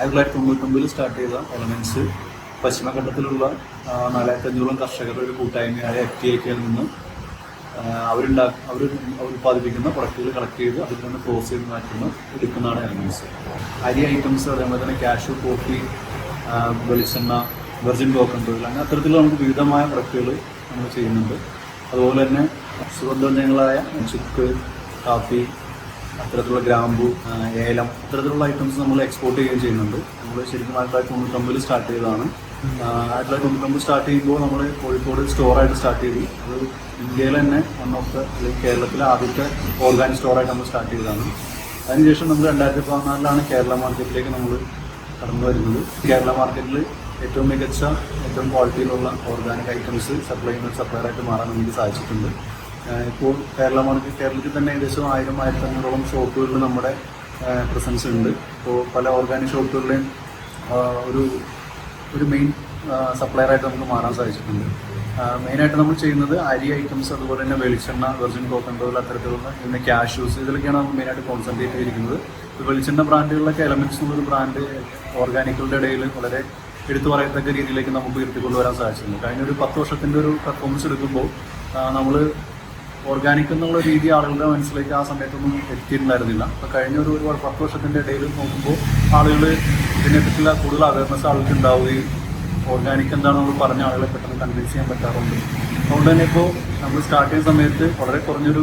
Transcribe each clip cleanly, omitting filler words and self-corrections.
1999 start ചെയ്ത elements പശ്ചിമഘട്ടത്തിലുള്ള 4500 കർഷകരുടെ ഒരു കൂട്ടായ്മയായ FTIKയിൽ നിന്ന് അവർ ഉൽപ്പാദിപ്പിക്കുന്ന പ്രൊഡക്റ്റുകൾ കളക്ട് ചെയ്ത് അതിൽ നിന്ന് ക്ലോസ് ചെയ്ത് എടുക്കുന്നതാണ് എലമെന്റ്സ്. അരി ഐറ്റംസ്, അതേപോലെ തന്നെ കാഷ്യൂ, കോഫി, വെളിച്ചെണ്ണ, വെർജിൻ കോക്കനട്ട് ഓയിൽ, അങ്ങനെ അത്തരത്തിലുള്ള നമുക്ക് വിവിധമായ പ്രൊഡക്റ്റുകൾ നമ്മൾ ചെയ്യുന്നുണ്ട്. അതുപോലെ തന്നെ സുഗന്ധവ്യഞ്ജനങ്ങളായ ചുക്ക്, കാപ്പി, അത്തരത്തിലുള്ള ഗ്രാമ്പു, ഏലം, അത്തരത്തിലുള്ള ഐറ്റംസ് നമ്മൾ എക്സ്പോർട്ട് ചെയ്യുകയും ചെയ്യുന്നുണ്ട്. നമ്മൾ ശരിക്കും 1999 സ്റ്റാർട്ട് ചെയ്തതാണ്. 1999 സ്റ്റാർട്ട് ചെയ്യുമ്പോൾ നമ്മൾ കോഴിക്കോട് സ്റ്റോറായിട്ട് സ്റ്റാർട്ട് ചെയ്തു. അത് ഇന്ത്യയിൽ തന്നെ കേരളത്തിലെ ആദ്യത്തെ ഓർഗാനിക് സ്റ്റോറായിട്ട് നമ്മൾ സ്റ്റാർട്ട് ചെയ്തതാണ്. അതിനുശേഷം നമ്മൾ 2014 കേരള മാർക്കറ്റിലേക്ക് നമ്മൾ കടന്നു വരുന്നത്. കേരള മാർക്കറ്റിൽ ഏറ്റവും മികച്ച, ഏറ്റവും ക്വാളിറ്റിയിലുള്ള ഓർഗാനിക് ഐറ്റംസ് സപ്ലൈ ചെയ്യുന്ന സപ്ലയറായിട്ട് മാറാൻ നമുക്ക് സാധിച്ചിട്ടുണ്ട്. ഇപ്പോൾ കേരളത്തിൽ തന്നെ ഏകദേശം 1000-1500 ഷോപ്പുകളിൽ നമ്മുടെ പ്രസൻസ് ഉണ്ട്. ഇപ്പോൾ പല ഓർഗാനിക് ഷോപ്പുകളുടെയും ഒരു മെയിൻ സപ്ലയറായിട്ട് നമുക്ക് മാറാൻ സാധിച്ചിട്ടുണ്ട്. മെയിനായിട്ട് നമ്മൾ ചെയ്യുന്നത് അരി ഐറ്റംസ്, അതുപോലെ തന്നെ വെളിച്ചെണ്ണ, വെർജിൻ കോക്കനട്ട് ഓയിൽ, അത്തരത്തിലുള്ള പിന്നെ കാഷ്യൂസ്, ഇതിലൊക്കെയാണ് നമ്മൾ മെയിനായിട്ട് കോൺസെൻട്രേറ്റ് ചെയ്തിരിക്കുന്നത്. വെളിച്ചെണ്ണ ബ്രാൻഡുകളിലൊക്കെ എലമെന്റ്സ് എന്നൊരു ബ്രാൻഡ് ഓർഗാനിക്കുകളുടെ ഇടയിൽ വളരെ എടുത്തു പറയത്തക്ക രീതിയിലേക്ക് നമുക്ക് ഉയർത്തിക്കൊണ്ടുവരാൻ സാധിച്ചിട്ടുണ്ട്. കഴിഞ്ഞ ഒരു 10 വർഷത്തിൻ്റെ ഒരു പെർഫോമൻസ് എടുക്കുമ്പോൾ നമ്മൾ ഓർഗാനിക് എന്നുള്ള രീതി ആളുകളുടെ മനസ്സിലേക്ക് ആ സമയത്തൊന്നും എത്തിയിട്ടുണ്ടായിരുന്നില്ല. അപ്പോൾ കഴിഞ്ഞ ഒരു 10 വർഷത്തിൻ്റെ ഇടയിൽ നോക്കുമ്പോൾ ആളുകൾ ഇതിനെപ്പറ്റിയുള്ള കൂടുതൽ അവയർനെസ് ആളുകൾക്ക് ഉണ്ടാവുകയും ഓർഗാനിക് എന്താണെന്ന് നമ്മൾ പറഞ്ഞ ആളുകളെ പെട്ടെന്ന് കൺവിൻസ് ചെയ്യാൻ പറ്റാറുണ്ട്. അതുകൊണ്ട് തന്നെ ഇപ്പോൾ നമ്മൾ സ്റ്റാർട്ട് ചെയ്യുന്ന സമയത്ത് വളരെ കുറഞ്ഞൊരു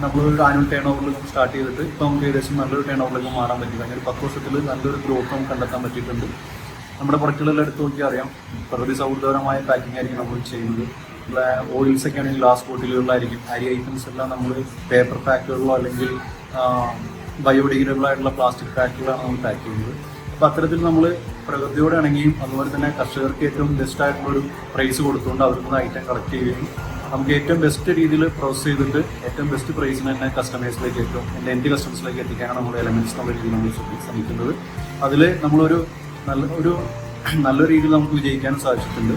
നമ്മളൊരു ആനുവൽ ടേൺ ഓവറിൽ സ്റ്റാർട്ട് ചെയ്തിട്ട് ഇപ്പോൾ നമുക്ക് ഏകദേശം നല്ലൊരു ടേൺ ഓവറിലേക്ക് മാറാൻ പറ്റി. കഴിഞ്ഞ ഒരു 10 വർഷത്തിൽ നല്ലൊരു ഗ്രോത്ത് നമുക്ക് കണ്ടെത്താൻ പറ്റിയിട്ടുണ്ട്. നമ്മുടെ പ്രൊഡക്റ്റുകളെല്ലാം എടുത്ത് നോക്കി അറിയാം, പ്രകൃതി സൗഹൃദപരമായ പാക്കിംഗ് ആയിരിക്കും നമ്മൾ ചെയ്യുന്നത്. ഓയിൽസ് ഒക്കെ ആണെങ്കിൽ ഗ്ലാസ് ബോട്ടിലുകളിലായിരിക്കും. അരി ഐറ്റംസ് എല്ലാം നമ്മൾ പേപ്പർ പാക്കുകളിലോ അല്ലെങ്കിൽ ബയോഡിഗ്രേഡബിൾ ആയിട്ടുള്ള പ്ലാസ്റ്റിക് പാക്കുകളാണ് നമ്മൾ പാക്ക് ചെയ്യുന്നത്. അപ്പോൾ അത്തരത്തിൽ നമ്മൾ പ്രകൃതിയോടെ ഇണങ്ങിയും അതുപോലെ തന്നെ കർഷകർക്ക് ഏറ്റവും ബെസ്റ്റ് ആയിട്ടുള്ളൊരു പ്രൈസ് കൊടുത്തുകൊണ്ട് അവർക്ക് നിന്ന് ഐറ്റം കളക്ട് ചെയ്യുകയും നമുക്ക് ഏറ്റവും ബെസ്റ്റ് രീതിയിൽ പ്രോസസ് ചെയ്തിട്ട് ഏറ്റവും ബെസ്റ്റ് പ്രൈസിന് തന്നെ കസ്റ്റമേഴ്സിലേക്ക് എൻ്റെ കസ്റ്റമേഴ്സിലേക്ക് എത്തിക്കാനാണ് നമ്മൾ എലമെന്റ്സ് എന്നുള്ള രീതിയിൽ നമ്മൾ ശ്രമിക്കുന്നത്. അതിൽ നമ്മളൊരു നല്ല രീതിയിൽ നമുക്ക് വിജയിക്കാനും സാധിച്ചിട്ടുണ്ട്.